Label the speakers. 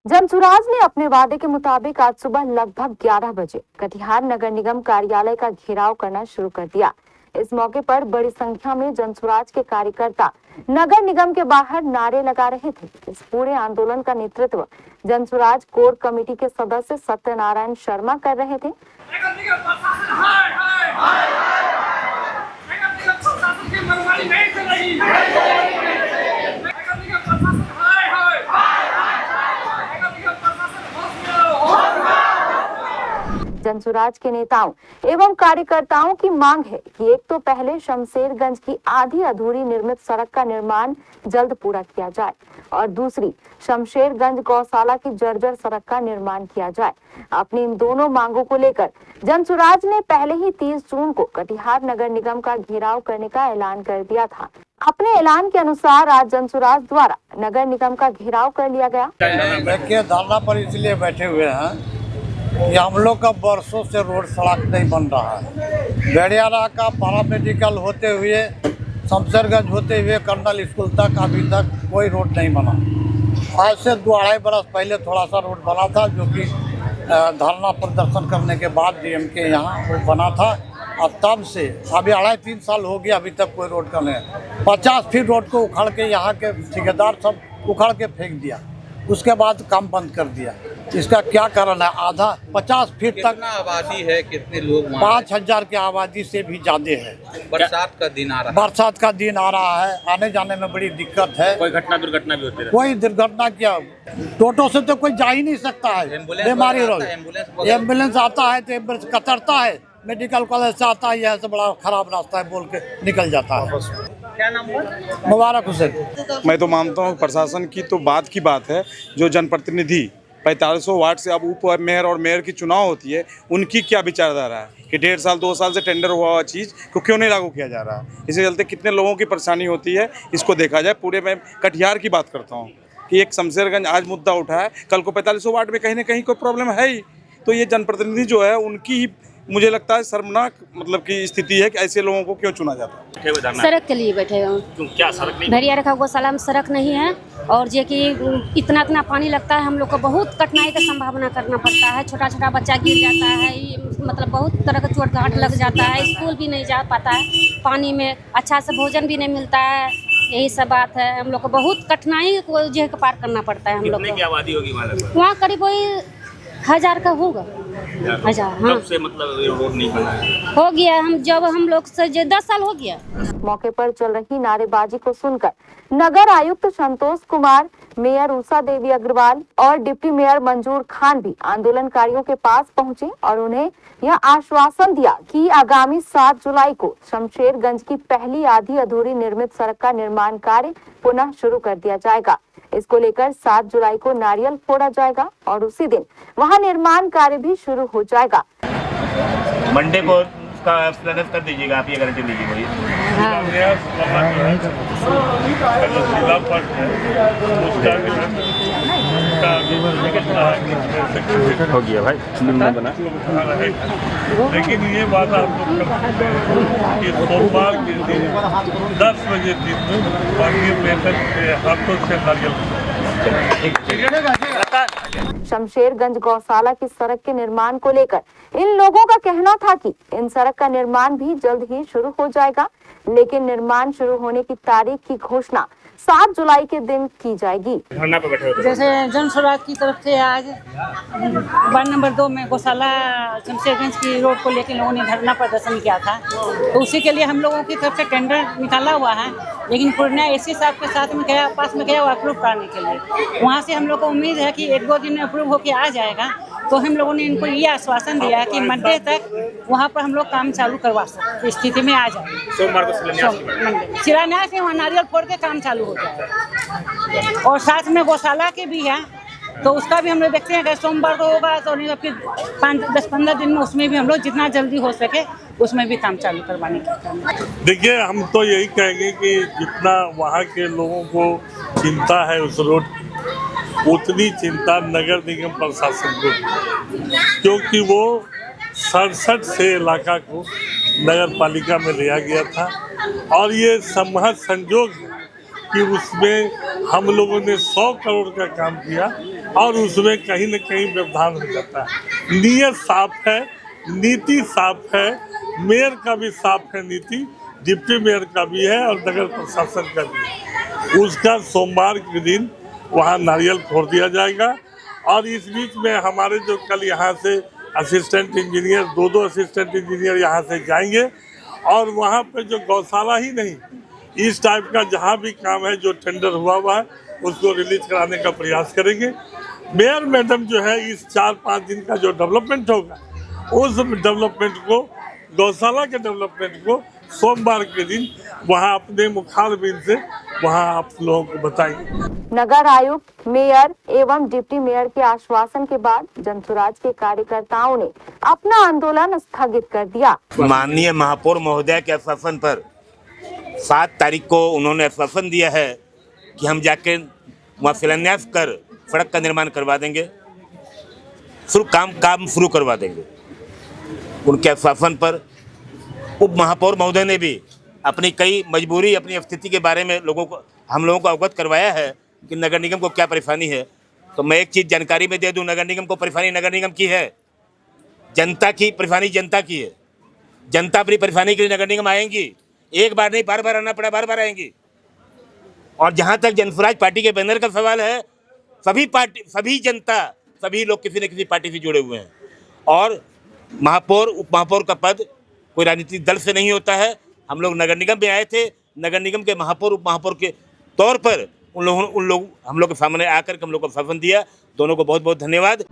Speaker 1: जनसुराज ने अपने वादे के मुताबिक आज सुबह लगभग 11 बजे कटिहार नगर निगम कार्यालय का घेराव करना शुरू कर दिया। इस मौके पर बड़ी संख्या में जनसुराज के कार्यकर्ता नगर निगम के बाहर नारे लगा रहे थे। इस पूरे आंदोलन का नेतृत्व जनसुराज कोर कमेटी के सदस्य सत्यनारायण शर्मा कर रहे थे। जनसुराज के नेताओं एवं कार्यकर्ताओं की मांग है कि एक तो पहले शमशेरगंज की आधी अधूरी निर्मित सड़क का निर्माण जल्द पूरा किया जाए और दूसरी शमशेरगंज गौशाला की जर्जर सड़क का निर्माण किया जाए। अपनी इन दोनों मांगों को लेकर जनसुराज ने पहले ही 30 जून को कटिहार नगर निगम का घेराव करने का ऐलान कर दिया था। अपने ऐलान के अनुसार आज जनसुराज द्वारा नगर निगम का घेराव कर लिया गया।
Speaker 2: देखिए, धरना पर इसलिए बैठे हुए हैं कि हम लोग का बरसों से रोड सड़क नहीं बन रहा है। गड़ियारा का पारा मेडिकल होते हुए शमशेरगंज होते हुए कर्नल स्कूल तक अभी तक कोई रोड नहीं बना। आज से 2-2.5 बरस पहले थोड़ा सा रोड बना था, जो कि धरना प्रदर्शन करने के बाद डीएम के यहाँ वो बना था। अब तब से अभी 2.5-3 साल हो गया, अभी तक कोई रोड का नहीं। 50 फीट रोड को उखाड़ के यहाँ के ठेकेदार सब उखाड़ के फेंक दिया, उसके बाद काम बंद कर दिया। इसका क्या कारण है? आधा 50 फीट तक
Speaker 3: आबादी है, कितने लोग?
Speaker 2: 5000 की आबादी से भी ज्यादा है।
Speaker 3: बरसात का दिन आ रहा है।
Speaker 2: बरसात का दिन आ रहा है, आने जाने में बड़ी दिक्कत है।
Speaker 4: कोई घटना दुर्घटना भी होती है।
Speaker 2: कोई दुर्घटना क्या, टोटो से तो कोई जा ही नहीं सकता है। बीमारी रोग, एम्बुलेंस आता है तो एम्बुलेंस कतरता है, मेडिकल कॉलेज से आता है, यह से बड़ा खराब रास्ता है बोल के निकल जाता है।
Speaker 3: क्या नाम है?
Speaker 2: मुबारक हुसैन।
Speaker 5: मैं तो मानता हूँ प्रशासन की तो बात की बात है, जो जनप्रतिनिधि 4500 वार्ड से अब उप मेयर और मेयर की चुनाव होती है, उनकी क्या विचारधारा है कि 1.5 साल 2 साल से टेंडर हुआ हुआ चीज़ को क्यों नहीं लागू किया जा रहा है। इसके चलते कितने लोगों की परेशानी होती है, इसको देखा जाए। पूरे मैं कटिहार की बात करता हूँ कि एक शमशेरगंज आज मुद्दा उठा है, कल को 4500 वार्ड में कहीं ना कहीं कोई प्रॉब्लम है ही। तो ये जनप्रतिनिधि जो है उनकी ही मुझे लगता है शर्मनाक मतलब की स्थिति है कि ऐसे लोगों को क्यों चुना जाता है।
Speaker 6: सड़क के लिए बैठे हो?
Speaker 4: क्या सड़क नहीं?
Speaker 6: भैया रखा गौशाला में सड़क नहीं है और जो कि इतना पानी लगता है, हम लोग को बहुत कठिनाई का संभावना करना पड़ता है। छोटा छोटा बच्चा गिर जाता है, मतलब बहुत तरह का चोट घाट लग जाता है, स्कूल भी नहीं जा पाता है, पानी में अच्छा से भोजन भी नहीं मिलता है। यही सब बात है, हम लोग को बहुत कठिनाई को जो है पार करना पड़ता है। हम लोग
Speaker 4: की आबादी होगी
Speaker 6: वहाँ करीब वही 1000 का होगा। 1000। हाँ,
Speaker 4: से मतलब रोड नहीं बना है।
Speaker 6: हो गया। हम लोग से 10 साल हो गया।
Speaker 1: मौके पर चल रही नारेबाजी को सुनकर नगर आयुक्त संतोष कुमार, मेयर उषा देवी अग्रवाल और डिप्टी मेयर मंजूर खान भी आंदोलनकारियों के पास पहुंचे और उन्हें यह आश्वासन दिया कि आगामी 7 जुलाई को शमशेरगंज की पहली आधी अधूरी निर्मित सड़क का निर्माण कार्य पुनः शुरू कर दिया जाएगा। इसको लेकर 7 जुलाई को नारियल फोड़ा जाएगा और उसी दिन वहां निर्माण कार्य भी शुरू हो जाएगा।
Speaker 4: मंडे को उसका एक्सप्लेनेशन कर दीजिएगा, आप ये गारंटी दीजिए। हो गया भाई, बना।
Speaker 7: लेकिन ये बात आप लोग कि सोमवार के दिन 10 बजे दिन बाकी वेतन के हाथों से नारियल।
Speaker 1: शमशेरगंज गौशाला की सड़क के निर्माण को लेकर इन लोगों का कहना था कि इन सड़क का निर्माण भी जल्द ही शुरू हो जाएगा, लेकिन निर्माण शुरू होने की तारीख की घोषणा 7 जुलाई के दिन की जाएगी।
Speaker 8: जैसे जनसुराज की तरफ से आज वार्ड नंबर 2 में गौशाला शमशेरगंज की रोड को लेकर लोगों ने धरना प्रदर्शन किया था, तो उसी के लिए हम लोगों की तरफ से टेंडर निकाला हुआ है। लेकिन पूर्णिया एसी साहब के साथ में गया, पास में गया वो अप्रूव कराने के लिए। वहाँ से हम लोग को उम्मीद है कि 1-2 दिन में अप्रूव होकर आ जाएगा। तो हम लोगों ने इनको ये आश्वासन दिया कि मंडे तक वहाँ पर हम लोग काम चालू करवा सकते स्थिति में आ जाए।
Speaker 4: सोमवार को
Speaker 8: शिलान्यास में वहाँ नारियल फोड़ के काम चालू हो जाए। और साथ में गौशाला के भी है, तो उसका भी हम लोग देखते हैं कि सोमवार को होगा, तो नहीं तो फिर 10-15 दिन में उसमें भी हम लोग जितना जल्दी हो सके उसमें भी काम चालू करवाने की।
Speaker 7: देखिए, हम तो यही कहेंगे कि जितना वहाँ के लोगों को चिंता है उस रोड, उतनी चिंता नगर निगम प्रशासन को, क्योंकि वो 67 से इलाका को नगर पालिका में लिया गया था और ये संयोग है कि उसमें हम लोगों ने 100 करोड़ का काम किया और उसमें कहीं न कहीं व्यवधान हो जाता है। नीयत साफ है, नीति साफ है, मेयर का भी साफ है नीति, डिप्टी मेयर का भी है और नगर प्रशासन का भी है। उसका सोमवार के दिन वहाँ नारियल फोड़ दिया जाएगा। और इस बीच में हमारे जो कल यहाँ से असिस्टेंट इंजीनियर, दो असिस्टेंट इंजीनियर यहाँ से जाएंगे और वहाँ पे जो गौशाला ही नहीं, इस टाइप का जहाँ भी काम है जो टेंडर हुआ है उसको रिलीज कराने का प्रयास करेंगे। मेयर मैडम जो है इस 4-5 दिन का जो डेवलपमेंट होगा उस डेवलपमेंट को, गौशाला के डेवलपमेंट को सोमवार के दिन वहाँ अपने मुखारबिन से वहाँ आप लोगों को बताएंगे।
Speaker 1: नगर आयुक्त, मेयर एवं डिप्टी मेयर के आश्वासन के बाद जनसुराज के कार्यकर्ताओं ने अपना आंदोलन स्थगित कर दिया।
Speaker 4: माननीय महापौर महोदय के आश्वासन पर 7 तारीख को उन्होंने आश्वासन दिया है कि हम जाके वहाँ शिलान्यास कर सड़क का निर्माण करवा देंगे, काम शुरू करवा देंगे। उनके आश्वासन पर उप महापौर महोदय ने भी अपनी कई मजबूरी, अपनी स्थिति के बारे में हम लोगों को अवगत करवाया है कि नगर निगम को क्या परेशानी है। तो मैं एक चीज़ जानकारी में दे दूं, नगर निगम को परेशानी नगर निगम की है, जनता की परेशानी जनता की है। जनता अपनी परेशानी के लिए नगर निगम आएंगी, एक बार नहीं बार बार आना पड़ा, बार बार आएंगी। और जहाँ तक जनसुराज पार्टी के बैनर का सवाल है, सभी जनता, सभी लोग किसी न किसी पार्टी से जुड़े हुए हैं। और महापौर, उप महापौर का पद कोई राजनीतिक दल से नहीं होता है। हम लोग नगर निगम में आए थे, नगर निगम के महापौर, उप महापौर के तौर पर हम लोग के सामने आकर के हम लोग को आश्वासन दिया। दोनों को बहुत बहुत धन्यवाद।